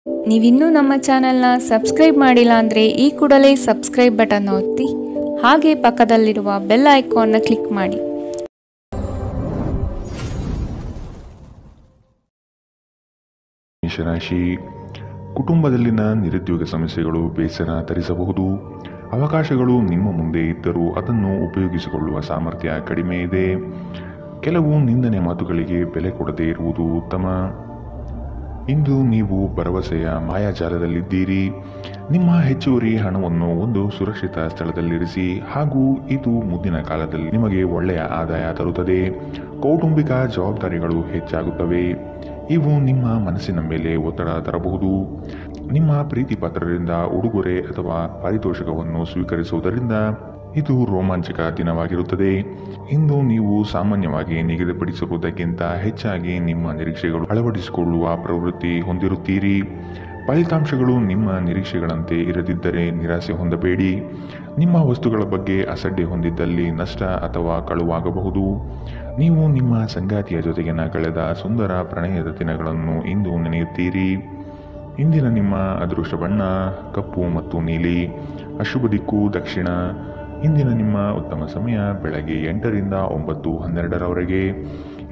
ನೀವಿನ್ನೂ ನಮ್ಮ ಚಾನೆಲ್ನ ಸಬ್ಸ್ಕ್ರೈಬ್ ಮಾಡಿಲ್ಲ ಅಂದರೆ ಈ ಕೂಡಲೇ ಸಬ್ಸ್ಕ್ರೈಬ್ ಬಟನ್ ಒತ್ತಿ ಹಾಗೆ ಪಕ್ಕದಲ್ಲಿರುವ ಬೆಲ್ ಐಕಾನ್ನ ಕ್ಲಿಕ್ ಮಾಡಿ. ಮೇಷರಾಶಿ, ಕುಟುಂಬದಲ್ಲಿನ ನಿರುದ್ಯೋಗ ಸಮಸ್ಯೆಗಳು ಬೇಸರ ತರಿಸಬಹುದು. ಅವಕಾಶಗಳು ನಿಮ್ಮ ಮುಂದೆ ಇದ್ದರೂ ಅದನ್ನು ಉಪಯೋಗಿಸಿಕೊಳ್ಳುವ ಸಾಮರ್ಥ್ಯ ಕಡಿಮೆ ಇದೆ. ಕೆಲವು ನಿಂದನೆ ಮಾತುಗಳಿಗೆ ಬೆಲೆ ಕೊಡದೇ ಇರುವುದು ಉತ್ತಮ. ಇಂದು ನೀವು ಭರವಸೆಯ ಮಾಯಾಜಾಲದಲ್ಲಿದ್ದೀರಿ. ನಿಮ್ಮ ಹೆಚ್ಚುವರಿ ಹಣವನ್ನು ಒಂದು ಸುರಕ್ಷಿತ ಸ್ಥಳದಲ್ಲಿರಿಸಿ, ಹಾಗೂ ಇದು ಮುಂದಿನ ಕಾಲದಲ್ಲಿ ನಿಮಗೆ ಒಳ್ಳೆಯ ಆದಾಯ ತರುತ್ತದೆ. ಕೌಟುಂಬಿಕ ಜವಾಬ್ದಾರಿಗಳು ಹೆಚ್ಚಾಗುತ್ತವೆ. ಇವು ನಿಮ್ಮ ಮನಸ್ಸಿನ ಮೇಲೆ ಒತ್ತಡ ತರಬಹುದು. ನಿಮ್ಮ ಪ್ರೀತಿ ಪಾತ್ರರಿಂದ ಉಡುಗೊರೆ ಅಥವಾ ಪಾರಿತೋಷಕವನ್ನು ಸ್ವೀಕರಿಸುವುದರಿಂದ ಇದು ರೋಮಾಂಚಕ ದಿನವಾಗಿರುತ್ತದೆ. ಇಂದು ನೀವು ಸಾಮಾನ್ಯವಾಗಿ ನಿಗದಿಪಡಿಸಿರುವುದಕ್ಕಿಂತ ಹೆಚ್ಚಾಗಿ ನಿಮ್ಮ ನಿರೀಕ್ಷೆಗಳು ಅಳವಡಿಸಿಕೊಳ್ಳುವ ಪ್ರವೃತ್ತಿ ಹೊಂದಿರುತ್ತೀರಿ. ಫಲಿತಾಂಶಗಳು ನಿಮ್ಮ ನಿರೀಕ್ಷೆಗಳಂತೆ ಇರದಿದ್ದರೆ ನಿರಾಸೆ ಹೊಂದಬೇಡಿ. ನಿಮ್ಮ ವಸ್ತುಗಳ ಬಗ್ಗೆ ಅಸಡ್ಡೆ ಹೊಂದಿದ್ದಲ್ಲಿ ನಷ್ಟ ಅಥವಾ ಕಳುವಾಗಬಹುದು. ನೀವು ನಿಮ್ಮ ಸಂಗಾತಿಯ ಜೊತೆಗಿನ ಕಳೆದ ಸುಂದರ ಪ್ರಣಯದ ದಿನಗಳನ್ನು ಇಂದು ನೆನೆಯುತ್ತೀರಿ. ಇಂದಿನ ನಿಮ್ಮ ಅದೃಷ್ಟ ಬಣ್ಣ ಕಪ್ಪು ಮತ್ತು ನೀಲಿ. ಅಶುಭ ದಿಕ್ಕು ದಕ್ಷಿಣ. ಇಂದಿನ ನಿಮ್ಮ ಉತ್ತಮ ಸಮಯ ಬೆಳಗ್ಗೆ 8ರಿಂದ 9:12ರವರೆಗೆ.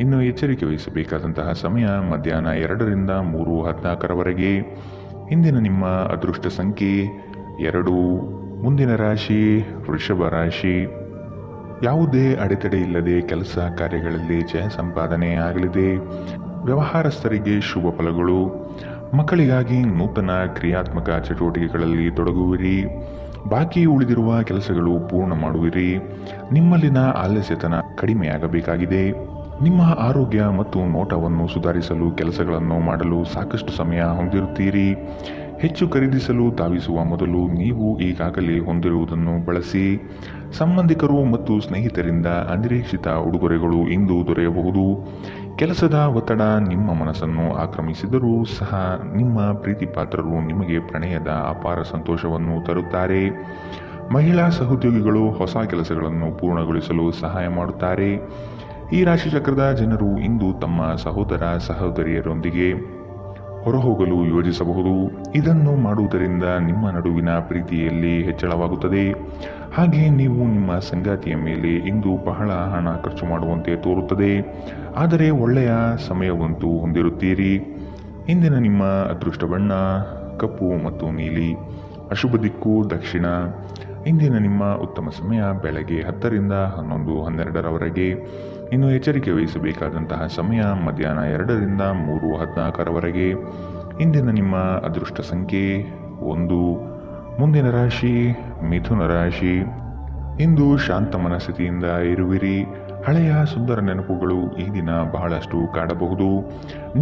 ಇನ್ನು ಎಚ್ಚರಿಕೆ ವಹಿಸಬೇಕಾದಂತಹ ಸಮಯ ಮಧ್ಯಾಹ್ನ 2ರಿಂದ 3:14ರವರೆಗೆ. ಇಂದಿನ ನಿಮ್ಮ ಅದೃಷ್ಟ ಸಂಖ್ಯೆ 2. ಮುಂದಿನ ರಾಶಿ ವೃಷಭ ರಾಶಿ. ಯಾವುದೇ ಅಡೆತಡೆ ಇಲ್ಲದೆ ಕೆಲಸ ಕಾರ್ಯಗಳಲ್ಲಿ ಜಯ ಸಂಪಾದನೆ ಆಗಲಿದೆ. ವ್ಯವಹಾರಸ್ಥರಿಗೆ ಶುಭ ಫಲಗಳು. ಮಕ್ಕಳಿಗಾಗಿ ನೂತನ ಕ್ರಿಯಾತ್ಮಕ ಚಟುವಟಿಕೆಗಳಲ್ಲಿ ತೊಡಗುವಿರಿ. ಬಾಕಿ ಉಳಿದಿರುವ ಕೆಲಸಗಳು ಪೂರ್ಣ ಮಾಡುವಿರಿ. ನಿಮ್ಮಲ್ಲಿನ ಆಲಸ್ಯತನ ಕಡಿಮೆಯಾಗಬೇಕಾಗಿದೆ. ನಿಮ್ಮ ಆರೋಗ್ಯ ಮತ್ತು ನೋಟವನ್ನು ಸುಧಾರಿಸಲು ಕೆಲಸಗಳನ್ನು ಮಾಡಲು ಸಾಕಷ್ಟು ಸಮಯ ಹೊಂದಿರುತ್ತೀರಿ. ಹೆಚ್ಚು ಖರೀದಿಸಲು ಧಾವಿಸುವ ಮೊದಲು ನೀವು ಈಗಾಗಲೇ ಹೊಂದಿರುವುದನ್ನು ಬಳಸಿ. ಸಂಬಂಧಿಕರು ಮತ್ತು ಸ್ನೇಹಿತರಿಂದ ಅನಿರೀಕ್ಷಿತ ಉಡುಗೊರೆಗಳು ಇಂದು ದೊರೆಯಬಹುದು. ಕೆಲಸದ ಒತ್ತಡ ನಿಮ್ಮ ಮನಸ್ಸನ್ನು ಆಕ್ರಮಿಸಿದರೂ ಸಹ ನಿಮ್ಮ ಪ್ರೀತಿ ಪಾತ್ರರು ನಿಮಗೆ ಪ್ರಣಯದ ಅಪಾರ ಸಂತೋಷವನ್ನು ತರುತ್ತಾರೆ. ಮಹಿಳಾ ಸಹೋದ್ಯೋಗಿಗಳು ಹೊಸ ಕೆಲಸಗಳನ್ನು ಪೂರ್ಣಗೊಳಿಸಲು ಸಹಾಯ ಮಾಡುತ್ತಾರೆ. ಈ ರಾಶಿಚಕ್ರದ ಜನರು ಇಂದು ತಮ್ಮ ಸಹೋದರ ಸಹೋದರಿಯರೊಂದಿಗೆ ಹೊರಹೋಗಲು ಯೋಜಿಸಬಹುದು. ಇದನ್ನು ಮಾಡುವುದರಿಂದ ನಿಮ್ಮ ನಡುವಿನ ಪ್ರೀತಿಯಲ್ಲಿ ಹೆಚ್ಚಳವಾಗುತ್ತದೆ. ಹಾಗೆ ನೀವು ನಿಮ್ಮ ಸಂಗಾತಿಯ ಮೇಲೆ ಇಂದು ಬಹಳ ಹಣ ಖರ್ಚು ಮಾಡುವಂತೆ ತೋರುತ್ತದೆ. ಆದರೆ ಒಳ್ಳೆಯ ಸಮಯವಂತೂ ಹೊಂದಿರುತ್ತೀರಿ. ಇಂದಿನ ನಿಮ್ಮ ಅದೃಷ್ಟ ಬಣ್ಣ ಕಪ್ಪು ಮತ್ತು ನೀಲಿ. ಅಶುಭ ದಿಕ್ಕು ದಕ್ಷಿಣ. ಇಂದಿನ ನಿಮ್ಮ ಉತ್ತಮ ಸಮಯ ಬೆಳಗ್ಗೆ 10ರಿಂದ 11:12ರವರೆಗೆ. ಇನ್ನು ಎಚ್ಚರಿಕೆ ವಹಿಸಬೇಕಾದಂತಹ ಸಮಯ ಮಧ್ಯಾಹ್ನ 2ರಿಂದ 3:14ರವರೆಗೆ. ಇಂದಿನ ನಿಮ್ಮ ಅದೃಷ್ಟ ಸಂಖ್ಯೆ 1. ಮುಂದಿನ ರಾಶಿ ಮಿಥುನ ರಾಶಿ. ಇಂದು ಶಾಂತ ಮನಸ್ಥಿತಿಯಿಂದ ಇರುವಿರಿ. ಹಳೆಯ ಸುಂದರ ನೆನಪುಗಳು ಈ ದಿನ ಬಹಳಷ್ಟು ಕಾಡಬಹುದು.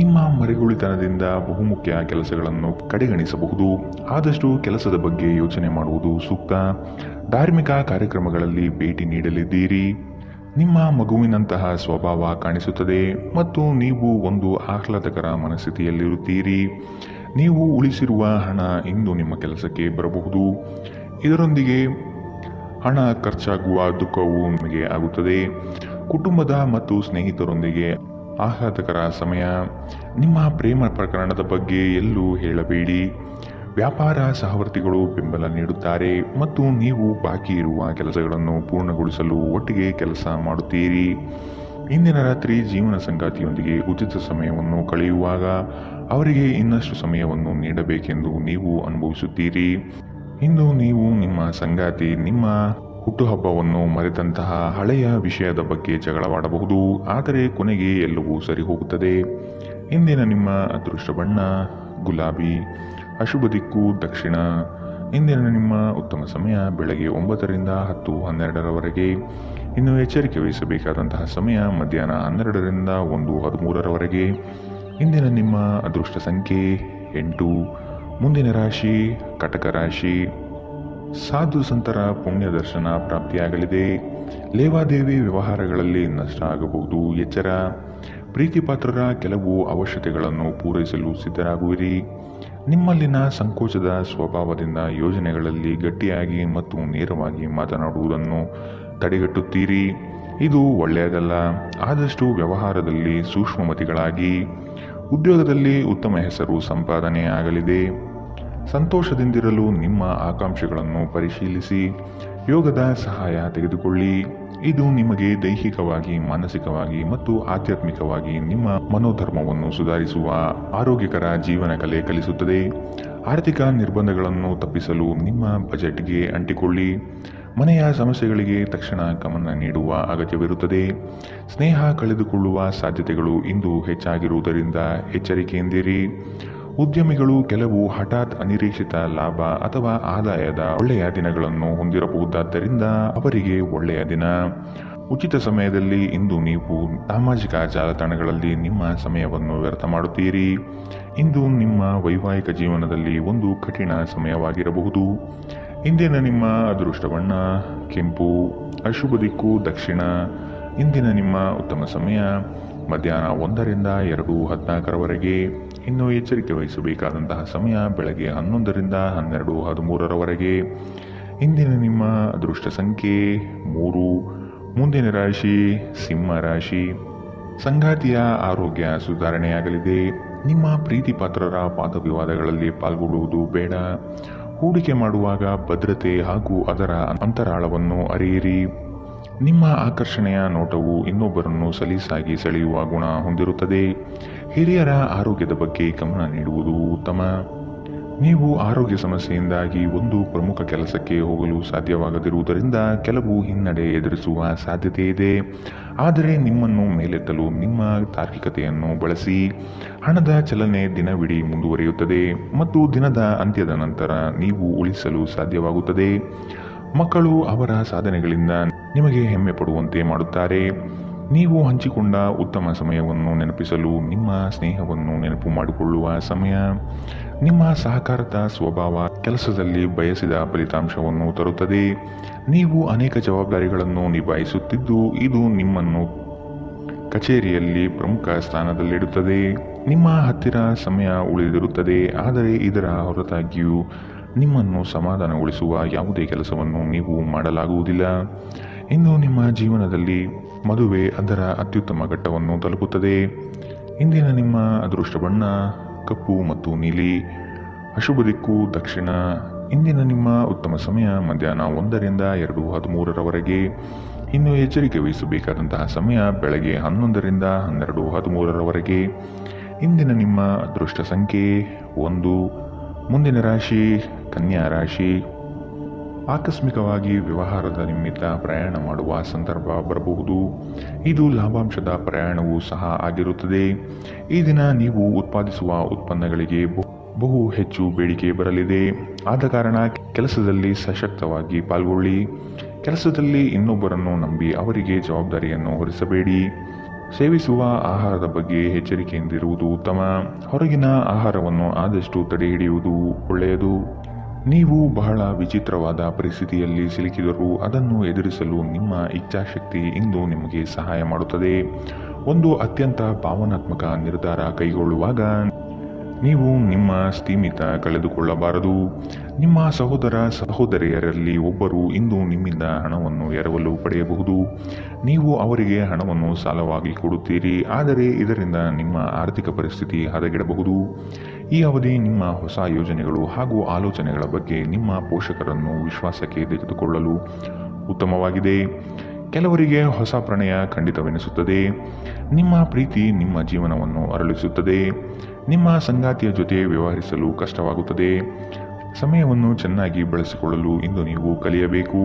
ನಿಮ್ಮ ಮರೆಗುಳಿತನದಿಂದ ಬಹುಮುಖ್ಯ ಕೆಲಸಗಳನ್ನು ಕಡೆಗಣಿಸಬಹುದು. ಆದಷ್ಟು ಕೆಲಸದ ಬಗ್ಗೆ ಯೋಚನೆ ಮಾಡುವುದು ಸೂಕ್ತ. ಧಾರ್ಮಿಕ ಕಾರ್ಯಕ್ರಮಗಳಲ್ಲಿ ಭೇಟಿ ನೀಡಲಿದ್ದೀರಿ. ನಿಮ್ಮ ಮಗುವಿನಂತಹ ಸ್ವಭಾವ ಕಾಣಿಸುತ್ತದೆ ಮತ್ತು ನೀವು ಒಂದು ಆಹ್ಲಾದಕರ ಮನಸ್ಥಿತಿಯಲ್ಲಿರುತ್ತೀರಿ. ನೀವು ಉಳಿಸಿರುವ ಹಣ ಇಂದು ನಿಮ್ಮ ಕೆಲಸಕ್ಕೆ ಬರಬಹುದು. ಇದರೊಂದಿಗೆ ಹಣ ಖರ್ಚಾಗುವ ದುಃಖವು ನಿಮಗೆ ಆಗುತ್ತದೆ. ಕುಟುಂಬದ ಮತ್ತು ಸ್ನೇಹಿತರೊಂದಿಗೆ ಆಹ್ಲಾದಕರ ಸಮಯ. ನಿಮ್ಮ ಪ್ರೇಮ ಪ್ರಕರಣದ ಬಗ್ಗೆ ಎಲ್ಲೂ ಹೇಳಬೇಡಿ. ವ್ಯಾಪಾರ ಸಹವರ್ತಿಗಳು ಬೆಂಬಲ ನೀಡುತ್ತಾರೆ ಮತ್ತು ನೀವು ಬಾಕಿ ಇರುವ ಕೆಲಸಗಳನ್ನು ಪೂರ್ಣಗೊಳಿಸಲು ಒಟ್ಟಿಗೆ ಕೆಲಸ ಮಾಡುತ್ತೀರಿ. ಇಂದಿನ ರಾತ್ರಿ ಜೀವನ ಸಂಗಾತಿಯೊಂದಿಗೆ ಉಚಿತ ಸಮಯವನ್ನು ಕಳೆಯುವಾಗ ಅವರಿಗೆ ಇನ್ನಷ್ಟು ಸಮಯವನ್ನು ನೀಡಬೇಕೆಂದು ನೀವು ಅನುಭವಿಸುತ್ತೀರಿ. ಇಂದು ನೀವು ನಿಮ್ಮ ಸಂಗಾತಿ ನಿಮ್ಮ ಹುಟ್ಟುಹಬ್ಬವನ್ನು ಮರೆತಂತಹ ಹಳೆಯ ವಿಷಯದ ಬಗ್ಗೆ ಜಗಳವಾಡಬಹುದು. ಆದರೆ ಕೊನೆಗೆ ಎಲ್ಲವೂ ಸರಿ ಹೋಗುತ್ತದೆ. ಇಂದಿನ ನಿಮ್ಮ ಅದೃಷ್ಟ ಬಣ್ಣ ಗುಲಾಬಿ. ಅಶುಭ ದಿಕ್ಕು ದಕ್ಷಿಣ. ಇಂದಿನ ನಿಮ್ಮ ಉತ್ತಮ ಸಮಯ ಬೆಳಗ್ಗೆ 9ರಿಂದ 10:12ರವರೆಗೆ. ಇನ್ನು ಎಚ್ಚರಿಕೆ ವಹಿಸಬೇಕಾದಂತಹ ಸಮಯ ಮಧ್ಯಾಹ್ನ 12ರಿಂದ 1:13ರವರೆಗೆ. ಇಂದಿನ ನಿಮ್ಮ ಅದೃಷ್ಟ ಸಂಖ್ಯೆ 8. ಮುಂದಿನ ರಾಶಿ ಕಟಕ ರಾಶಿ. ಸಾಧು ಸಂತರ ಪುಣ್ಯ ದರ್ಶನ ಪ್ರಾಪ್ತಿಯಾಗಲಿದೆ. ಲೇವಾದೇವಿ ವ್ಯವಹಾರಗಳಲ್ಲಿ ನಷ್ಟ ಆಗಬಹುದು. ಎಚ್ಚರ. ಪ್ರೀತಿ ಪಾತ್ರರ ಕೆಲವು ಅವಶ್ಯಕತೆಗಳನ್ನು ಪೂರೈಸಲು ಸಿದ್ಧರಾಗುವಿರಿ. ನಿಮ್ಮಲ್ಲಿನ ಸಂಕೋಚದ ಸ್ವಭಾವದಿಂದ ಯೋಜನೆಗಳಲ್ಲಿ ಗಟ್ಟಿಯಾಗಿ ಮತ್ತು ನೇರವಾಗಿ ಮಾತನಾಡುವುದನ್ನು ತಡೆಗಟ್ಟುತ್ತೀರಿ. ಇದು ಒಳ್ಳೆಯದಲ್ಲ. ಆದಷ್ಟು ವ್ಯವಹಾರದಲ್ಲಿ ಸೂಕ್ಷ್ಮಮತಿಗಳಾಗಿ. ಉದ್ಯೋಗದಲ್ಲಿ ಉತ್ತಮ ಹೆಸರು ಸಂಪಾದನೆ ಆಗಲಿದೆ. ಸಂತೋಷದಿಂದಿರಲು ನಿಮ್ಮ ಆಕಾಂಕ್ಷೆಗಳನ್ನು ಪರಿಶೀಲಿಸಿ ಯೋಗದ ಸಹಾಯ ತೆಗೆದುಕೊಳ್ಳಿ. ಇದು ನಿಮಗೆ ದೈಹಿಕವಾಗಿ, ಮಾನಸಿಕವಾಗಿ ಮತ್ತು ಆಧ್ಯಾತ್ಮಿಕವಾಗಿ ನಿಮ್ಮ ಮನೋಧರ್ಮವನ್ನು ಸುಧಾರಿಸುವ ಆರೋಗ್ಯಕರ ಜೀವನ ಕಲೆ ಕಲಿಸುತ್ತದೆ. ಆರ್ಥಿಕ ನಿರ್ಬಂಧಗಳನ್ನು ತಪ್ಪಿಸಲು ನಿಮ್ಮ ಬಜೆಟ್ಗೆ ಅಂಟಿಕೊಳ್ಳಿ. ಮನೆಯ ಸಮಸ್ಯೆಗಳಿಗೆ ತಕ್ಷಣ ಗಮನ ನೀಡುವ ಅಗತ್ಯವಿರುತ್ತದೆ. ಸ್ನೇಹ ಕಳೆದುಕೊಳ್ಳುವ ಸಾಧ್ಯತೆಗಳು ಇಂದು ಹೆಚ್ಚಾಗಿರುವುದರಿಂದ ಎಚ್ಚರಿಕೆಯಿಂದಿರಿ. ಉದ್ಯಮಿಗಳು ಕೆಲವು ಹಠಾತ್ ಅನಿರೀಕ್ಷಿತ ಲಾಭ ಅಥವಾ ಆದಾಯದ ಒಳ್ಳೆಯ ದಿನಗಳನ್ನು ಹೊಂದಿರಬಹುದಾದ್ದರಿಂದ ಅವರಿಗೆ ಒಳ್ಳೆಯ ದಿನ. ಉಚಿತ ಸಮಯದಲ್ಲಿ ಇಂದು ನೀವು ಸಾಮಾಜಿಕ ಜಾಲತಾಣಗಳಲ್ಲಿ ನಿಮ್ಮ ಸಮಯವನ್ನು ವ್ಯರ್ಥ ಮಾಡುತ್ತೀರಿ. ಇಂದು ನಿಮ್ಮ ವೈವಾಹಿಕ ಜೀವನದಲ್ಲಿ ಒಂದು ಕಠಿಣ ಸಮಯವಾಗಿರಬಹುದು. ಇಂದಿನ ನಿಮ್ಮ ಅದೃಷ್ಟ ಬಣ್ಣ ಕೆಂಪು, ಅಶುಭ ದಿಕ್ಕು ದಕ್ಷಿಣ. ಇಂದಿನ ನಿಮ್ಮ ಉತ್ತಮ ಸಮಯ ಮಧ್ಯಾಹ್ನ 1ರಿಂದ 2:14 ಇನ್ನು ಎಚ್ಚರಿಕೆ ವಹಿಸಬೇಕಾದಂತಹ ಸಮಯ ಬೆಳಗ್ಗೆ 11ರಿಂದ 12:13 ಇಂದಿನ ನಿಮ್ಮ ಅದೃಷ್ಟ ಸಂಖ್ಯೆ 3. ಮುಂದಿನ ರಾಶಿ ಸಿಂಹ ರಾಶಿ. ಸಂಗಾತಿಯ ಆರೋಗ್ಯ ಸುಧಾರಣೆಯಾಗಲಿದೆ. ನಿಮ್ಮ ಪ್ರೀತಿ ಪಾತ್ರರ ವಾದವಿವಾದಗಳಲ್ಲಿ ಪಾಲ್ಗೊಳ್ಳುವುದು ಬೇಡ. ಹೂಡಿಕೆ ಮಾಡುವಾಗ ಭದ್ರತೆ ಹಾಗೂ ಅದರ ಅಂತರಾಳವನ್ನು ಅರಿಯಿರಿ. ನಿಮ್ಮ ಆಕರ್ಷಣೆಯ ನೋಟವು ಇನ್ನೊಬ್ಬರನ್ನು ಸಲೀಸಾಗಿ ಸೆಳೆಯುವ ಗುಣ ಹೊಂದಿರುತ್ತದೆ. ಹಿರಿಯರ ಆರೋಗ್ಯದ ಬಗ್ಗೆ ಗಮನ ನೀಡುವುದು ಉತ್ತಮ. ನೀವು ಆರೋಗ್ಯ ಸಮಸ್ಯೆಯಿಂದಾಗಿ ಒಂದು ಪ್ರಮುಖ ಕೆಲಸಕ್ಕೆ ಹೋಗಲು ಸಾಧ್ಯವಾಗದಿರುವುದರಿಂದ ಕೆಲವು ಹಿನ್ನಡೆ ಎದುರಿಸುವ ಸಾಧ್ಯತೆ ಇದೆ. ಆದರೆ ನಿಮ್ಮನ್ನು ಮೇಲೆತ್ತಲು ನಿಮ್ಮ ತಾರ್ಕಿಕತೆಯನ್ನು ಬಳಸಿ. ಹಣದ ಚಲನೆ ದಿನವಿಡೀ ಮುಂದುವರಿಯುತ್ತದೆ ಮತ್ತು ದಿನದ ಅಂತ್ಯದ ನಂತರ ನೀವು ಉಳಿಸಲು ಸಾಧ್ಯವಾಗುತ್ತದೆ. ಮಕ್ಕಳು ಅವರ ಸಾಧನೆಗಳಿಂದ ನಿಮಗೆ ಹೆಮ್ಮೆ ಪಡುವಂತೆ ಮಾಡುತ್ತಾರೆ. ನೀವು ಹಂಚಿಕೊಂಡ ಉತ್ತಮ ಸಮಯವನ್ನು ನೆನಪಿಸಲು ನಿಮ್ಮ ಸ್ನೇಹವನ್ನು ನೆನಪು ಮಾಡಿಕೊಳ್ಳುವ ಸಮಯ. ನಿಮ್ಮ ಸಹಕಾರದ ಸ್ವಭಾವ ಕೆಲಸದಲ್ಲಿ ಬಯಸಿದ ಫಲಿತಾಂಶವನ್ನು ತರುತ್ತದೆ. ನೀವು ಅನೇಕ ಜವಾಬ್ದಾರಿಗಳನ್ನು ನಿಭಾಯಿಸುತ್ತಿದ್ದು ಇದು ನಿಮ್ಮನ್ನು ಕಚೇರಿಯಲ್ಲಿ ಪ್ರಮುಖ ಸ್ಥಾನದಲ್ಲಿಡುತ್ತದೆ. ನಿಮ್ಮ ಹತ್ತಿರ ಸಮಯ ಉಳಿದಿರುತ್ತದೆ, ಆದರೆ ಇದರ ಹೊರತಾಗಿಯೂ ನಿಮ್ಮನ್ನು ಸಮಾಧಾನಗೊಳಿಸುವ ಯಾವುದೇ ಕೆಲಸವನ್ನು ನೀವು ಮಾಡಲಾಗುವುದಿಲ್ಲ. ಇಂದು ನಿಮ್ಮ ಜೀವನದಲ್ಲಿ ಮದುವೆ ಅದರ ಅತ್ಯುತ್ತಮ ಘಟ್ಟವನ್ನು ತಲುಪುತ್ತದೆ. ಇಂದಿನ ನಿಮ್ಮ ಅದೃಷ್ಟ ಬಣ್ಣ ಕಪ್ಪು ಮತ್ತು ನೀಲಿ, ಅಶುಭ ದಿಕ್ಕು ದಕ್ಷಿಣ. ಇಂದಿನ ನಿಮ್ಮ ಉತ್ತಮ ಸಮಯ ಮಧ್ಯಾಹ್ನ 1ರಿಂದ 2:13 ಇನ್ನು ಎಚ್ಚರಿಕೆ ವಹಿಸಬೇಕಾದಂತಹ ಸಮಯ ಬೆಳಗ್ಗೆ 11ರಿಂದ 12:13 ಇಂದಿನ ನಿಮ್ಮ ಅದೃಷ್ಟ ಸಂಖ್ಯೆ 1. ಮುಂದಿನ ರಾಶಿ ಕನ್ಯಾ ರಾಶಿ. ಆಕಸ್ಮಿಕವಾಗಿ ವ್ಯವಹಾರದ ನಿಮಿತ್ತ ಪ್ರಯಾಣ ಮಾಡುವ ಸಂದರ್ಭ ಬರಬಹುದು. ಇದು ಲಾಭಾಂಶದ ಪ್ರಯಾಣವೂ ಸಹ ಆಗಿರುತ್ತದೆ. ಈ ದಿನ ನೀವು ಉತ್ಪಾದಿಸುವ ಉತ್ಪನ್ನಗಳಿಗೆ ಬಹು ಹೆಚ್ಚು ಬೇಡಿಕೆ ಬರಲಿದೆ. ಆದ ಕಾರಣ ಕೆಲಸದಲ್ಲಿ ಸಶಕ್ತವಾಗಿ ಪಾಲ್ಗೊಳ್ಳಿ. ಕೆಲಸದಲ್ಲಿ ಇನ್ನೊಬ್ಬರನ್ನು ನಂಬಿ ಅವರಿಗೆ ಜವಾಬ್ದಾರಿಯನ್ನು ಹೊರಿಸಬೇಡಿ. ಸೇವಿಸುವ ಆಹಾರದ ಬಗ್ಗೆ ಎಚ್ಚರಿಕೆಯಿಂದಿರುವುದು ಉತ್ತಮ. ಹೊರಗಿನ ಆಹಾರವನ್ನು ಆದಷ್ಟು ತಡೆಹಿಡಿಯುವುದು ಒಳ್ಳೆಯದು. ನೀವು ಬಹಳ ವಿಚಿತ್ರವಾದ ಪರಿಸ್ಥಿತಿಯಲ್ಲಿ ಸಿಲುಕಿದರೂ ಅದನ್ನು ಎದುರಿಸಲು ನಿಮ್ಮ ಇಚ್ಛಾಶಕ್ತಿ ಇಂದು ನಿಮಗೆ ಸಹಾಯ ಮಾಡುತ್ತದೆ. ಒಂದು ಅತ್ಯಂತ ಭಾವನಾತ್ಮಕ ನಿರ್ಧಾರ ಕೈಗೊಳ್ಳುವಾಗ ನೀವು ನಿಮ್ಮ ಸ್ಥಿಮಿತ ಕಳೆದುಕೊಳ್ಳಬಾರದು. ನಿಮ್ಮ ಸಹೋದರ ಸಹೋದರಿಯರಲ್ಲಿ ಒಬ್ಬರು ಇಂದು ನಿಮ್ಮಿಂದ ಹಣವನ್ನು ಎರವಲು ಪಡೆಯಬಹುದು. ನೀವು ಅವರಿಗೆ ಹಣವನ್ನು ಸಾಲವಾಗಿ ಕೊಡುತ್ತೀರಿ, ಆದರೆ ಇದರಿಂದ ನಿಮ್ಮ ಆರ್ಥಿಕ ಪರಿಸ್ಥಿತಿ ಹದಗೆಡಬಹುದು. ಈ ಅವಧಿ ನಿಮ್ಮ ಹೊಸ ಯೋಜನೆಗಳು ಹಾಗೂ ಆಲೋಚನೆಗಳ ಬಗ್ಗೆ ನಿಮ್ಮ ಪೋಷಕರನ್ನು ವಿಶ್ವಾಸಕ್ಕೆ ತೆಗೆದುಕೊಳ್ಳಲು ಉತ್ತಮವಾಗಿದೆ. ಕೆಲವರಿಗೆ ಹೊಸ ಪ್ರಣಯ ಖಂಡಿತವೆನಿಸುತ್ತದೆ. ನಿಮ್ಮ ಪ್ರೀತಿ ನಿಮ್ಮ ಜೀವನವನ್ನು ಅರಳಿಸುತ್ತದೆ. ನಿಮ್ಮ ಸಂಗಾತಿಯ ಜೊತೆ ವ್ಯವಹರಿಸಲು ಕಷ್ಟವಾಗುತ್ತದೆ. ಸಮಯವನ್ನು ಚೆನ್ನಾಗಿ ಬಳಸಿಕೊಳ್ಳಲು ಇಂದು ನೀವು ಕಲಿಯಬೇಕು.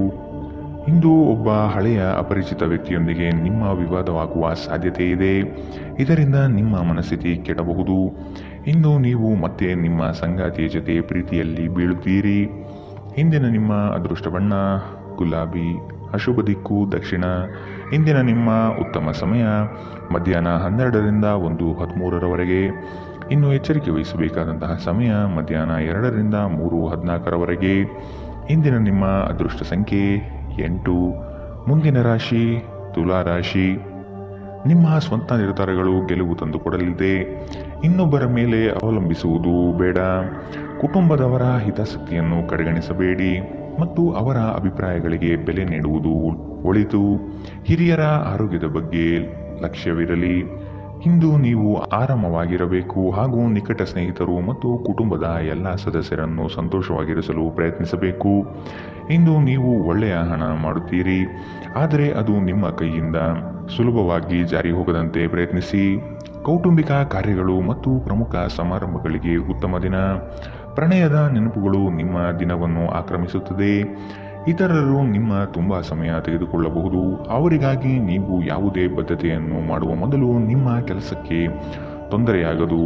ಇಂದು ಒಬ್ಬ ಹಳೆಯ ಅಪರಿಚಿತ ವ್ಯಕ್ತಿಯೊಂದಿಗೆ ನಿಮ್ಮ ವಿವಾದವಾಗುವ ಸಾಧ್ಯತೆ ಇದೆ. ಇದರಿಂದ ನಿಮ್ಮ ಮನಸ್ಥಿತಿ ಕೆಡಬಹುದು. ಇಂದು ನೀವು ಮತ್ತೆ ನಿಮ್ಮ ಸಂಗಾತಿಯ ಜೊತೆ ಪ್ರೀತಿಯಲ್ಲಿ ಬೀಳುತ್ತೀರಿ. ಇಂದಿನ ನಿಮ್ಮ ಅದೃಷ್ಟ ಬಣ್ಣ ಗುಲಾಬಿ, ಅಶುಭ ದಿಕ್ಕು ದಕ್ಷಿಣ. ಇಂದಿನ ನಿಮ್ಮ ಉತ್ತಮ ಸಮಯ ಮಧ್ಯಾಹ್ನ 12ರಿಂದ 1:13 ಇನ್ನು ಎಚ್ಚರಿಕೆ ವಹಿಸಬೇಕಾದಂತಹ ಸಮಯ ಮಧ್ಯಾಹ್ನ 2ರಿಂದ 3:14 ಇಂದಿನ ನಿಮ್ಮ ಅದೃಷ್ಟ ಸಂಖ್ಯೆ 8. ಮುಂದಿನ ರಾಶಿ ತುಲಾ ರಾಶಿ. ನಿಮ್ಮ ಸ್ವಂತ ನಿರ್ಧಾರಗಳು ಗೆಲುವು ತಂದುಕೊಡಲಿದೆ. ಇನ್ನೊಬ್ಬರ ಮೇಲೆ ಅವಲಂಬಿಸುವುದು ಬೇಡ. ಕುಟುಂಬದವರ ಹಿತಾಸಕ್ತಿಯನ್ನು ಕಡೆಗಣಿಸಬೇಡಿ ಮತ್ತು ಅವರ ಅಭಿಪ್ರಾಯಗಳಿಗೆ ಬೆಲೆ ನೀಡುವುದು ಒಳಿತು. ಹಿರಿಯರ ಆರೋಗ್ಯದ ಬಗ್ಗೆ ಲಕ್ಷ್ಯವಿರಲಿ. ಇಂದು ನೀವು ಆರಾಮವಾಗಿರಬೇಕು ಹಾಗೂ ನಿಕಟ ಸ್ನೇಹಿತರು ಮತ್ತು ಕುಟುಂಬದ ಎಲ್ಲ ಸದಸ್ಯರನ್ನು ಸಂತೋಷವಾಗಿರಿಸಲು ಪ್ರಯತ್ನಿಸಬೇಕು. ಇಂದು ನೀವು ಒಳ್ಳೆಯ ಹಣ ಮಾಡುತ್ತೀರಿ, ಆದರೆ ಅದು ನಿಮ್ಮ ಕೈಯಿಂದ ಸುಲಭವಾಗಿ ಜಾರಿ ಹೋಗದಂತೆ ಪ್ರಯತ್ನಿಸಿ. ಕೌಟುಂಬಿಕ ಕಾರ್ಯಗಳು ಮತ್ತು ಪ್ರಮುಖ ಸಮಾರಂಭಗಳಿಗೆ ಉತ್ತಮ ದಿನ. ಪ್ರಣಯದ ನೆನಪುಗಳು ನಿಮ್ಮ ದಿನವನ್ನು ಆಕ್ರಮಿಸುತ್ತದೆ. ಇತರರು ನಿಮ್ಮ ತುಂಬ ಸಮಯ ತೆಗೆದುಕೊಳ್ಳಬಹುದು. ಅವರಿಗಾಗಿ ನೀವು ಯಾವುದೇ ಬದ್ಧತೆಯನ್ನು ಮಾಡುವ ಮೊದಲು ನಿಮ್ಮ ಕೆಲಸಕ್ಕೆ ತೊಂದರೆಯಾಗದು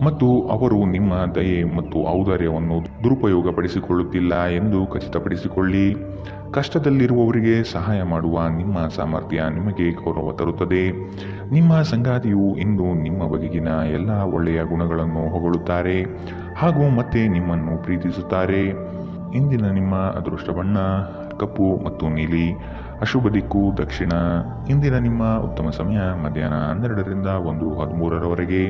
ಮತ್ತು ಅವರು ನಿಮ್ಮ ದಯೆ ಮತ್ತು ಔದಾರ್ಯವನ್ನು ದುರುಪಯೋಗಪಡಿಸಿಕೊಳ್ಳುತ್ತಿಲ್ಲ ಎಂದು ಖಚಿತಪಡಿಸಿಕೊಳ್ಳಿ. ಕಷ್ಟದಲ್ಲಿರುವವರಿಗೆ ಸಹಾಯ ಮಾಡುವ ನಿಮ್ಮ ಸಾಮರ್ಥ್ಯ ನಿಮಗೆ ಗೌರವ ತರುತ್ತದೆ. ನಿಮ್ಮ ಸಂಗಾತಿಯು ಇಂದು ನಿಮ್ಮ ಬಗೆಗಿನ ಎಲ್ಲ ಒಳ್ಳೆಯ ಗುಣಗಳನ್ನು ಹೊಗಳುತ್ತಾರೆ ಹಾಗೂ ಮತ್ತೆ ನಿಮ್ಮನ್ನು ಪ್ರೀತಿಸುತ್ತಾರೆ. ಇಂದಿನ ನಿಮ್ಮ ಅದೃಷ್ಟ ಬಣ್ಣ ಕಪ್ಪು ಮತ್ತು ನೀಲಿ. ಅಶುಭ ದಿಕ್ಕು ದಕ್ಷಿಣ. ಇಂದಿನ ನಿಮ್ಮ ಉತ್ತಮ ಸಮಯ ಮಧ್ಯಾಹ್ನ 12ರಿಂದ 1:13ರವರೆಗೆ.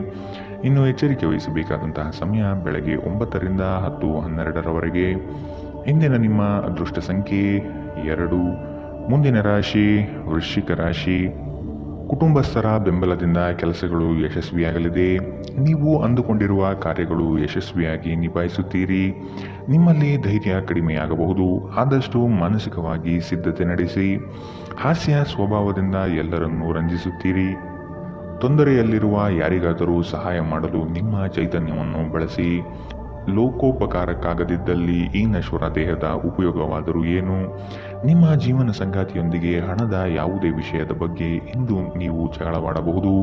ಇನ್ನು ಎಚ್ಚರಿಕೆ ವಹಿಸಬೇಕಾದಂತಹ ಸಮಯ ಬೆಳಗ್ಗೆ 9ರಿಂದ 10:12ರವರೆಗೆ. ಇಂದಿನ ನಿಮ್ಮ ಅದೃಷ್ಟ ಸಂಖ್ಯೆ 2. ಮುಂದಿನ ರಾಶಿ ವೃಶ್ಚಿಕ ರಾಶಿ. ಕುಟುಂಬಸ್ಥರ ಬೆಂಬಲದಿಂದ ಕೆಲಸಗಳು ಯಶಸ್ವಿಯಾಗಲಿದೆ. ನೀವು ಅಂದುಕೊಂಡಿರುವ ಕಾರ್ಯಗಳು ಯಶಸ್ವಿಯಾಗಿ ನಿಭಾಯಿಸುತ್ತೀರಿ. ನಿಮ್ಮಲ್ಲಿ ಧೈರ್ಯ ಕಡಿಮೆಯಾಗಬಹುದು, ಆದಷ್ಟು ಮಾನಸಿಕವಾಗಿ ಸಿದ್ಧತೆ ನಡೆಸಿ. ಹಾಸ್ಯ ಸ್ವಭಾವದಿಂದ ಎಲ್ಲರನ್ನೂ ರಂಜಿಸುತ್ತೀರಿ. ತೊಂದರೆಯಲ್ಲಿರುವ ಯಾರಿಗಾದರೂ ಸಹಾಯ ಮಾಡಲು ನಿಮ್ಮ ಚೈತನ್ಯವನ್ನು ಬಳಸಿ. ಲೋಕೋಪಕಾರಕ್ಕಾಗದಿದ್ದಲ್ಲಿ ಈ ನಶ್ವರ ದೇಹದ ಉಪಯೋಗವಾದರೂ ಏನು? ನಿಮ್ಮ ಜೀವನ ಸಂಗಾತಿಯೊಂದಿಗೆ ಹಣದ ಯಾವುದೇ ವಿಷಯದ ಬಗ್ಗೆ ಇಂದು ನೀವು ಜಗಳವಾಡಬಹುದು.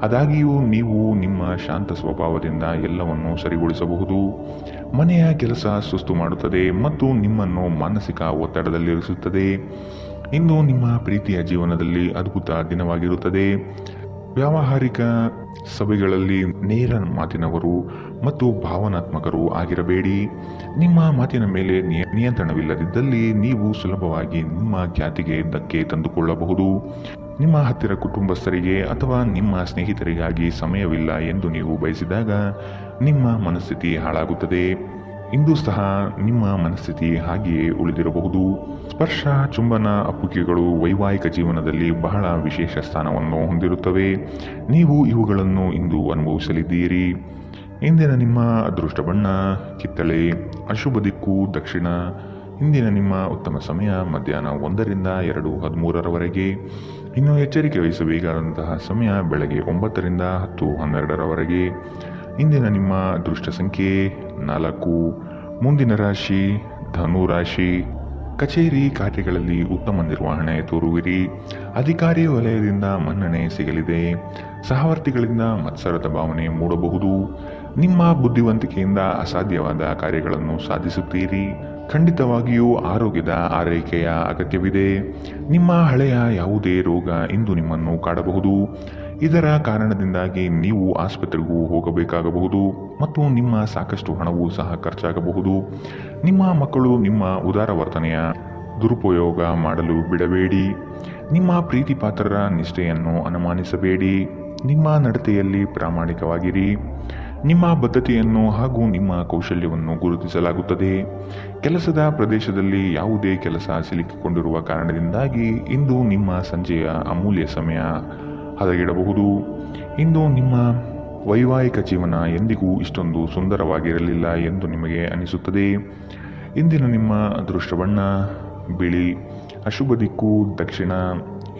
ಆದಾಗ್ಯೂ ನೀವು ನಿಮ್ಮ ಶಾಂತ ಸ್ವಭಾವದಿಂದ ಎಲ್ಲವನ್ನೂ ಸರಿಗೊಳಿಸಬಹುದು. ಮನೆಯ ಕೆಲಸ ಸುಸ್ತು ಮಾಡುತ್ತದೆ ಮತ್ತು ನಿಮ್ಮನ್ನು ಮಾನಸಿಕ ಒತ್ತಡದಲ್ಲಿರಿಸುತ್ತದೆ. ಇಂದು ನಿಮ್ಮ ಪ್ರೀತಿಯ ಜೀವನದಲ್ಲಿ ಅದ್ಭುತ ದಿನವಾಗಿರುತ್ತದೆ. ವ್ಯಾವಹಾರಿಕ ಸಭೆಗಳಲ್ಲಿ ನೇರ ಮಾತಿನವರು ಮತ್ತು ಭಾವನಾತ್ಮಕರು ಆಗಿರಬೇಡಿ. ನಿಮ್ಮ ಮಾತಿನ ಮೇಲೆ ನಿಯಂತ್ರಣವಿಲ್ಲದಿದ್ದಲ್ಲಿ ನೀವು ಸುಲಭವಾಗಿ ನಿಮ್ಮ ಖ್ಯಾತಿಗೆ ಧಕ್ಕೆ ತಂದುಕೊಳ್ಳಬಹುದು. ನಿಮ್ಮ ಹತ್ತಿರ ಕುಟುಂಬಸ್ಥರಿಗೆ ಅಥವಾ ನಿಮ್ಮ ಸ್ನೇಹಿತರಿಗಾಗಿ ಸಮಯವಿಲ್ಲ ಎಂದು ನೀವು ಬಯಸಿದಾಗ ನಿಮ್ಮ ಮನಸ್ಥಿತಿ ಹಾಳಾಗುತ್ತದೆ. ಇಂದು ಸಹ ನಿಮ್ಮ ಮನಸ್ಥಿತಿ ಹಾಗೆಯೇ ಉಳಿದಿರಬಹುದು. ಸ್ಪರ್ಶ, ಚುಂಬನ, ಅಪ್ಪುಗೆಗಳು ವೈವಾಹಿಕ ಜೀವನದಲ್ಲಿ ಬಹಳ ವಿಶೇಷ ಸ್ಥಾನವನ್ನು ಹೊಂದಿರುತ್ತವೆ. ನೀವು ಇವುಗಳನ್ನು ಇಂದು ಅನುಭವಿಸಲಿದ್ದೀರಿ. ಇಂದಿನ ನಿಮ್ಮ ಅದೃಷ್ಟ ಬಣ್ಣ ಕಿತ್ತಳೆ. ಅಶುಭ ದಿಕ್ಕು ದಕ್ಷಿಣ. ಇಂದಿನ ನಿಮ್ಮ ಉತ್ತಮ ಸಮಯ ಮಧ್ಯಾಹ್ನ 1ರಿಂದ 2:13ರವರೆಗೆ. ಇನ್ನು ಎಚ್ಚರಿಕೆ ವಹಿಸಬೇಕಾದಂತಹ ಸಮಯ ಬೆಳಗ್ಗೆ 9ರಿಂದ 10:12ರವರೆಗೆ. ಇಂದಿನ ನಿಮ್ಮ ಅದೃಷ್ಟ ಸಂಖ್ಯೆ 4. ಮುಂದಿನ ರಾಶಿ ಧನು ರಾಶಿ. ಕಚೇರಿ ಕಾರ್ಯಗಳಲ್ಲಿ ಉತ್ತಮ ನಿರ್ವಹಣೆ ತೋರುವಿರಿ. ಅಧಿಕಾರಿ ವಲಯದಿಂದ ಮನ್ನಣೆ ಸಿಗಲಿದೆ. ಸಹವರ್ತಿಗಳಿಂದ ಮತ್ಸರದ ಭಾವನೆ ಮೂಡಬಹುದು. ನಿಮ್ಮ ಬುದ್ಧಿವಂತಿಕೆಯಿಂದ ಅಸಾಧ್ಯವಾದ ಕಾರ್ಯಗಳನ್ನು ಸಾಧಿಸುತ್ತೀರಿ. ಖಂಡಿತವಾಗಿಯೂ ಆರೋಗ್ಯದ ಆರೈಕೆಯ ಅಗತ್ಯವಿದೆ. ನಿಮ್ಮ ಹಳೆಯ ಯಾವುದೇ ರೋಗ ಇಂದು ನಿಮ್ಮನ್ನು ಕಾಡಬಹುದು. ಇದರ ಕಾರಣದಿಂದಾಗಿ ನೀವು ಆಸ್ಪತ್ರೆಗೂ ಹೋಗಬೇಕಾಗಬಹುದು ಮತ್ತು ನಿಮ್ಮ ಸಾಕಷ್ಟು ಹಣವೂ ಸಹ ಖರ್ಚಾಗಬಹುದು. ನಿಮ್ಮ ಮಕ್ಕಳು ನಿಮ್ಮ ಉದಾರ ವರ್ತನೆಯ ದುರುಪಯೋಗ ಮಾಡಲು ಬಿಡಬೇಡಿ. ನಿಮ್ಮ ಪ್ರೀತಿ ಪಾತ್ರರ ನಿಷ್ಠೆಯನ್ನು ಅನುಮಾನಿಸಬೇಡಿ. ನಿಮ್ಮ ನಡತೆಯಲ್ಲಿ ಪ್ರಾಮಾಣಿಕವಾಗಿರಿ. ನಿಮ್ಮ ಬದ್ಧತೆಯನ್ನು ಹಾಗೂ ನಿಮ್ಮ ಕೌಶಲ್ಯವನ್ನು ಗುರುತಿಸಲಾಗುತ್ತದೆ. ಕೆಲಸದ ಪ್ರದೇಶದಲ್ಲಿ ಯಾವುದೇ ಕೆಲಸ ಸಿಲುಕಿಕೊಂಡಿರುವ ಕಾರಣದಿಂದಾಗಿ ಇಂದು ನಿಮ್ಮ ಸಂಜೆಯ ಅಮೂಲ್ಯ ಸಮಯ ಹದಗೆಡಬಹುದು. ಇಂದು ನಿಮ್ಮ ವೈವಾಹಿಕ ಜೀವನ ಎಂದಿಗೂ ಇಷ್ಟೊಂದು ಸುಂದರವಾಗಿರಲಿಲ್ಲ ಎಂದು ನಿಮಗೆ ಅನಿಸುತ್ತದೆ. ಇಂದಿನ ನಿಮ್ಮ ಅದೃಷ್ಟ ಬಣ್ಣ ಬಿಳಿ. ಅಶುಭ ದಿಕ್ಕು ದಕ್ಷಿಣ.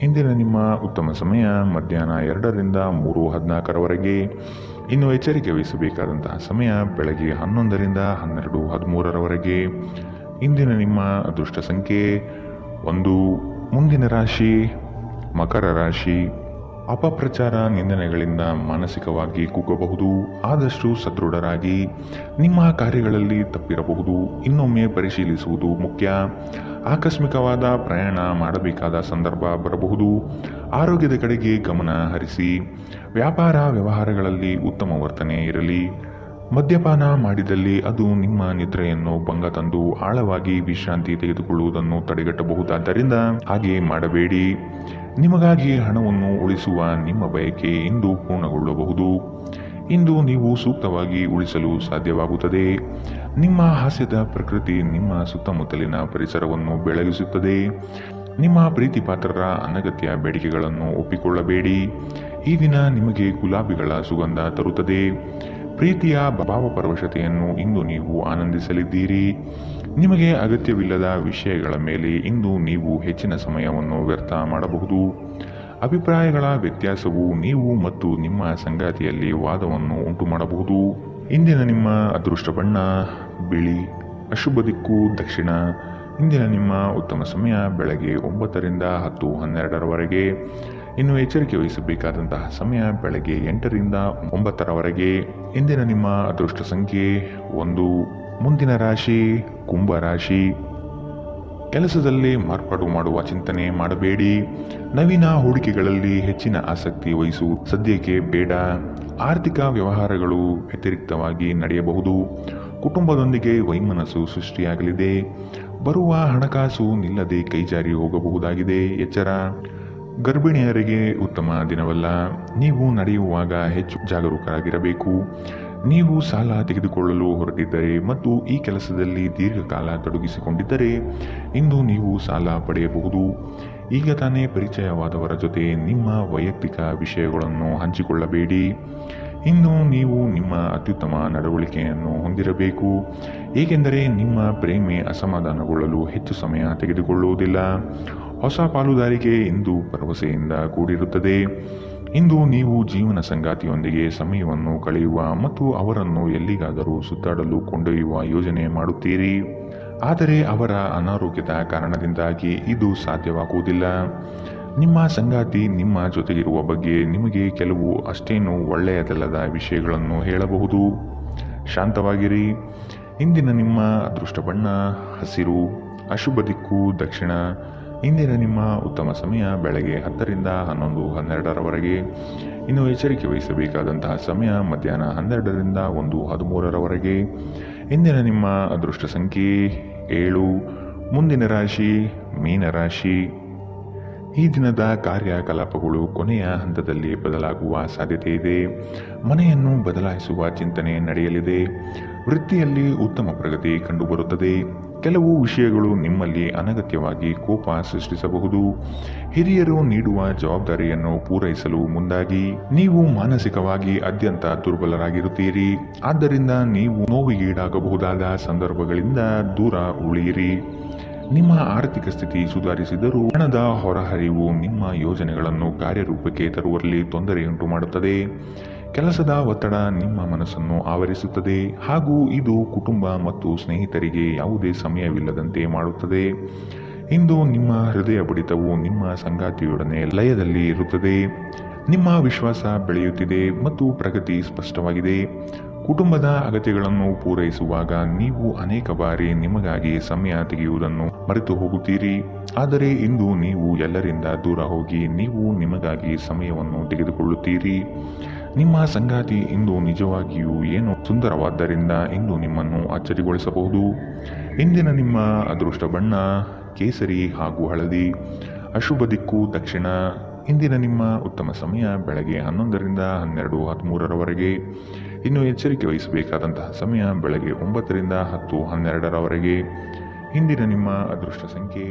ಇಂದಿನ ನಿಮ್ಮ ಉತ್ತಮ ಸಮಯ ಮಧ್ಯಾಹ್ನ 2ರಿಂದ 3:14ರವರೆಗೆ. ಇನ್ನು ಎಚ್ಚರಿಕೆ ವಹಿಸಬೇಕಾದಂತಹ ಸಮಯ ಬೆಳಗ್ಗೆ 11ರಿಂದ 12:13ರವರೆಗೆ. ಇಂದಿನ ನಿಮ್ಮ ಅದೃಷ್ಟ ಸಂಖ್ಯೆ 1. ಮುಂದಿನ ರಾಶಿ ಮಕರ ರಾಶಿ. ಅಪಪ್ರಚಾರ ನಿಂದನೆಗಳಿಂದ ಮಾನಸಿಕವಾಗಿ ಕುಗ್ಗಬಹುದು. ಆದಷ್ಟು ಸದೃಢರಾಗಿ. ನಿಮ್ಮ ಕಾರ್ಯಗಳಲ್ಲಿ ತಪ್ಪಿರಬಹುದು. ಇನ್ನೊಮ್ಮೆ ಪರಿಶೀಲಿಸುವುದು ಮುಖ್ಯ. ಆಕಸ್ಮಿಕವಾದ ಪ್ರಯಾಣ ಮಾಡಬೇಕಾದ ಸಂದರ್ಭ ಬರಬಹುದು. ಆರೋಗ್ಯದ ಕಡೆಗೆ ಗಮನ ಹರಿಸಿ. ವ್ಯಾಪಾರ ವ್ಯವಹಾರಗಳಲ್ಲಿ ಉತ್ತಮ ವರ್ತನೆ ಇರಲಿ. ಮದ್ಯಪಾನ ಮಾಡಿದಲ್ಲಿ ಅದು ನಿಮ್ಮ ನಿದ್ರೆಯನ್ನು ಭಂಗ ತಂದು ಆಳವಾಗಿ ವಿಶ್ರಾಂತಿ ತೆಗೆದುಕೊಳ್ಳುವುದನ್ನು ತಡೆಗಟ್ಟಬಹುದಾದ್ದರಿಂದ ಹಾಗೆ ಮಾಡಬೇಡಿ. ನಿಮಗಾಗಿ ಹಣವನ್ನು ಉಳಿಸುವ ನಿಮ್ಮ ಬಯಕೆ ಇಂದು ಪೂರ್ಣಗೊಳ್ಳಬಹುದು. ಇಂದು ನೀವು ಸೂಕ್ತವಾಗಿ ಉಳಿಸಲು ಸಾಧ್ಯವಾಗುತ್ತದೆ. ನಿಮ್ಮ ಹಾಸ್ಯದ ಪ್ರಕೃತಿ ನಿಮ್ಮ ಸುತ್ತಮುತ್ತಲಿನ ಪರಿಸರವನ್ನು ಬೆಳಗಿಸುತ್ತದೆ. ನಿಮ್ಮ ಪ್ರೀತಿ ಪಾತ್ರರ ಅನಗತ್ಯ ಬೇಡಿಕೆಗಳನ್ನು ಒಪ್ಪಿಕೊಳ್ಳಬೇಡಿ. ಈ ದಿನ ನಿಮಗೆ ಗುಲಾಬಿಗಳ ಸುಗಂಧ ತರುತ್ತದೆ. ಪ್ರೀತಿಯ ಭಾವಪರವಶತೆಯನ್ನು ಇಂದು ನೀವು ಆನಂದಿಸಲಿದ್ದೀರಿ. ನಿಮಗೆ ಅಗತ್ಯವಿಲ್ಲದ ವಿಷಯಗಳ ಮೇಲೆ ಇಂದು ನೀವು ಹೆಚ್ಚಿನ ಸಮಯವನ್ನು ವ್ಯರ್ಥ ಮಾಡಬಹುದು. ಅಭಿಪ್ರಾಯಗಳ ವ್ಯತ್ಯಾಸವು ನೀವು ಮತ್ತು ನಿಮ್ಮ ಸಂಗಾತಿಯಲ್ಲಿ ವಾದವನ್ನು ಉಂಟು ಮಾಡಬಹುದು. ಇಂದಿನ ನಿಮ್ಮ ಅದೃಷ್ಟ ಬಣ್ಣ ಬಿಳಿ, ಅಶುಭ ದಿಕ್ಕು ದಕ್ಷಿಣ. ಇಂದಿನ ನಿಮ್ಮ ಉತ್ತಮ ಸಮಯ ಬೆಳಗ್ಗೆ 9ರಿಂದ 10:12ರವರೆಗೆ. ಇನ್ನು ಎಚ್ಚರಿಕೆ ವಹಿಸಬೇಕಾದಂತಹ ಸಮಯ ಬೆಳಗ್ಗೆ 8ರಿಂದ 9ರವರೆಗೆ. ಇಂದಿನ ನಿಮ್ಮ ಅದೃಷ್ಟ ಸಂಖ್ಯೆ 1. ಮುಂದಿನ ರಾಶಿ ಕುಂಭ ರಾಶಿ. ಕೆಲಸದಲ್ಲಿ ಮಾರ್ಪಾಡು ಮಾಡುವ ಚಿಂತನೆ ಮಾಡಬೇಡಿ. ನವೀನ ಹೂಡಿಕೆಗಳಲ್ಲಿ ಹೆಚ್ಚಿನ ಆಸಕ್ತಿ ವಹಿಸುವುದು ಸದ್ಯಕ್ಕೆ ಬೇಡ. ಆರ್ಥಿಕ ವ್ಯವಹಾರಗಳು ವ್ಯತಿರಿಕ್ತವಾಗಿ ನಡೆಯಬಹುದು. ಕುಟುಂಬದೊಂದಿಗೆ ವೈಮನಸ್ಸು ಸೃಷ್ಟಿಯಾಗಲಿದೆ. ಬರುವ ಹಣಕಾಸು ನಿಲ್ಲದೆ ಕೈಜಾರಿ ಹೋಗಬಹುದಾಗಿದೆ. ಎಚ್ಚರ. ಗರ್ಭಿಣಿಯರಿಗೆ ಉತ್ತಮ ದಿನವಲ್ಲ. ನೀವು ನಡೆಯುವಾಗ ಹೆಚ್ಚು ಜಾಗರೂಕರಾಗಿರಬೇಕು. ನೀವು ಸಾಲ ತೆಗೆದುಕೊಳ್ಳಲು ಹೊರಟಿದ್ದರೆ ಮತ್ತು ಈ ಕೆಲಸದಲ್ಲಿ ದೀರ್ಘಕಾಲ ತೊಡಗಿಸಿಕೊಂಡಿದ್ದರೆ ಇಂದು ನೀವು ಸಾಲ ಪಡೆಯಬಹುದು. ಈಗ ತಾನೇ ಪರಿಚಯವಾದವರ ಜೊತೆ ನಿಮ್ಮ ವೈಯಕ್ತಿಕ ವಿಷಯಗಳನ್ನು ಹಂಚಿಕೊಳ್ಳಬೇಡಿ. ಇಂದು ನೀವು ನಿಮ್ಮ ಅತ್ಯುತ್ತಮ ನಡವಳಿಕೆಯನ್ನು ಹೊಂದಿರಬೇಕು, ಏಕೆಂದರೆ ನಿಮ್ಮ ಪ್ರೇಮಿ ಅಸಮಾಧಾನಗೊಳ್ಳಲು ಹೆಚ್ಚು ಸಮಯ ತೆಗೆದುಕೊಳ್ಳುವುದಿಲ್ಲ. ಹೊಸ ಪಾಲುದಾರಿಕೆ ಇಂದು ಭರವಸೆಯಿಂದ ಕೂಡಿರುತ್ತದೆ. ಇಂದು ನೀವು ಜೀವನ ಸಂಗಾತಿಯೊಂದಿಗೆ ಸಮಯವನ್ನು ಕಳೆಯುವ ಮತ್ತು ಅವರನ್ನು ಎಲ್ಲಿಗಾದರೂ ಸುತ್ತಾಡಲು ಕೊಂಡೊಯ್ಯುವ ಯೋಜನೆ ಮಾಡುತ್ತೀರಿ. ಆದರೆ ಅವರ ಅನಾರೋಗ್ಯದ ಕಾರಣದಿಂದಾಗಿ ಇದು ಸಾಧ್ಯವಾಗುವುದಿಲ್ಲ. ನಿಮ್ಮ ಸಂಗಾತಿ ನಿಮ್ಮ ಜೊತೆಗಿರುವ ಬಗ್ಗೆ ನಿಮಗೆ ಕೆಲವು ಅಷ್ಟೇನೂ ಒಳ್ಳೆಯದಲ್ಲದ ವಿಷಯಗಳನ್ನು ಹೇಳಬಹುದು. ಶಾಂತವಾಗಿರಿ. ಇಂದಿನ ನಿಮ್ಮ ಅದೃಷ್ಟ ಬಣ್ಣ ಹಸಿರು, ಅಶುಭ ದಿಕ್ಕು ದಕ್ಷಿಣ. ಇಂದಿನ ನಿಮ್ಮ ಉತ್ತಮ ಸಮಯ ಬೆಳಗ್ಗೆ 10ರಿಂದ 11:12ರವರೆಗೆ. ಇನ್ನು ಎಚ್ಚರಿಕೆ ವಹಿಸಬೇಕಾದಂತಹ ಸಮಯ ಮಧ್ಯಾಹ್ನ 12ರಿಂದ 1:13ರವರೆಗೆ. ಇಂದಿನ ನಿಮ್ಮ ಅದೃಷ್ಟ ಸಂಖ್ಯೆ 7. ಮುಂದಿನ ರಾಶಿ ಮೀನರಾಶಿ. ಈ ದಿನದ ಕಾರ್ಯಕಲಾಪಗಳು ಕೊನೆಯ ಹಂತದಲ್ಲಿ ಬದಲಾಗುವ ಸಾಧ್ಯತೆ ಇದೆ. ಮನೆಯನ್ನು ಬದಲಾಯಿಸುವ ಚಿಂತನೆ ನಡೆಯಲಿದೆ. ವೃತ್ತಿಯಲ್ಲಿ ಉತ್ತಮ ಪ್ರಗತಿ ಕಂಡುಬರುತ್ತದೆ. ಕೆಲವು ವಿಷಯಗಳು ನಿಮ್ಮಲ್ಲಿ ಅನಗತ್ಯವಾಗಿ ಕೋಪ ಸೃಷ್ಟಿಸಬಹುದು. ಹಿರಿಯರು ನೀಡುವ ಜವಾಬ್ದಾರಿಯನ್ನು ಪೂರೈಸಲು ಮುಂದಾಗಿ. ನೀವು ಮಾನಸಿಕವಾಗಿ ಅತ್ಯಂತ ದುರ್ಬಲರಾಗಿರುತ್ತೀರಿ. ಆದ್ದರಿಂದ ನೀವು ನೋವಿಗೀಡಾಗಬಹುದಾದ ಸಂದರ್ಭಗಳಿಂದ ದೂರ ಉಳಿಯಿರಿ. ನಿಮ್ಮ ಆರ್ಥಿಕ ಸ್ಥಿತಿ ಸುಧಾರಿಸಿದರೂ ಹಣದ ಹೊರಹರಿವು ನಿಮ್ಮ ಯೋಜನೆಗಳನ್ನು ಕಾರ್ಯರೂಪಕ್ಕೆ ತರುವಲ್ಲಿ ತೊಂದರೆಯುಂಟು ಮಾಡುತ್ತದೆ. ಕೆಲಸದ ಒತ್ತಡ ನಿಮ್ಮ ಮನಸ್ಸನ್ನು ಆವರಿಸುತ್ತದೆ ಹಾಗೂ ಇದು ಕುಟುಂಬ ಮತ್ತು ಸ್ನೇಹಿತರಿಗೆ ಯಾವುದೇ ಸಮಯವಿಲ್ಲದಂತೆ ಮಾಡುತ್ತದೆ. ಇಂದು ನಿಮ್ಮ ಹೃದಯ ಬಡಿತವು ನಿಮ್ಮ ಸಂಗಾತಿಯೊಡನೆ ಲಯದಲ್ಲಿ ಇರುತ್ತದೆ. ನಿಮ್ಮ ವಿಶ್ವಾಸ ಬೆಳೆಯುತ್ತಿದೆ ಮತ್ತು ಪ್ರಗತಿ ಸ್ಪಷ್ಟವಾಗಿದೆ. ಕುಟುಂಬದ ಅಗತ್ಯಗಳನ್ನು ಪೂರೈಸುವಾಗ ನೀವು ಅನೇಕ ಬಾರಿ ನಿಮಗಾಗಿ ಸಮಯ ತೆಗೆಯುವುದನ್ನು ಮರೆತು ಹೋಗುತ್ತೀರಿ. ಆದರೆ ಇಂದು ನೀವು ಎಲ್ಲರಿಂದ ದೂರ ಹೋಗಿ ನೀವು ನಿಮಗಾಗಿ ಸಮಯವನ್ನು ತೆಗೆದುಕೊಳ್ಳುತ್ತೀರಿ. ನಿಮ್ಮ ಸಂಗಾತಿ ಇಂದು ನಿಜವಾಗಿಯೂ ಏನೋ ಸುಂದರವಾದ್ದರಿಂದ ಇಂದು ನಿಮ್ಮನ್ನು ಅಚ್ಚರಿಗೊಳಿಸಬಹುದು. ಇಂದಿನ ನಿಮ್ಮ ಅದೃಷ್ಟ ಬಣ್ಣ ಕೇಸರಿ ಹಾಗೂ ಹಳದಿ, ಅಶುಭ ದಿಕ್ಕು ದಕ್ಷಿಣ. ಇಂದಿನ ನಿಮ್ಮ ಉತ್ತಮ ಸಮಯ ಬೆಳಗ್ಗೆ 11ರಿಂದ 12:13ರವರೆಗೆ. ಇನ್ನು ಎಚ್ಚರಿಕೆ ವಹಿಸಬೇಕಾದಂತಹ ಸಮಯ ಬೆಳಗ್ಗೆ 9ರಿಂದ 10:12ರವರೆಗೆ. ಇಂದಿನ ನಿಮ್ಮ ಅದೃಷ್ಟ ಸಂಖ್ಯೆ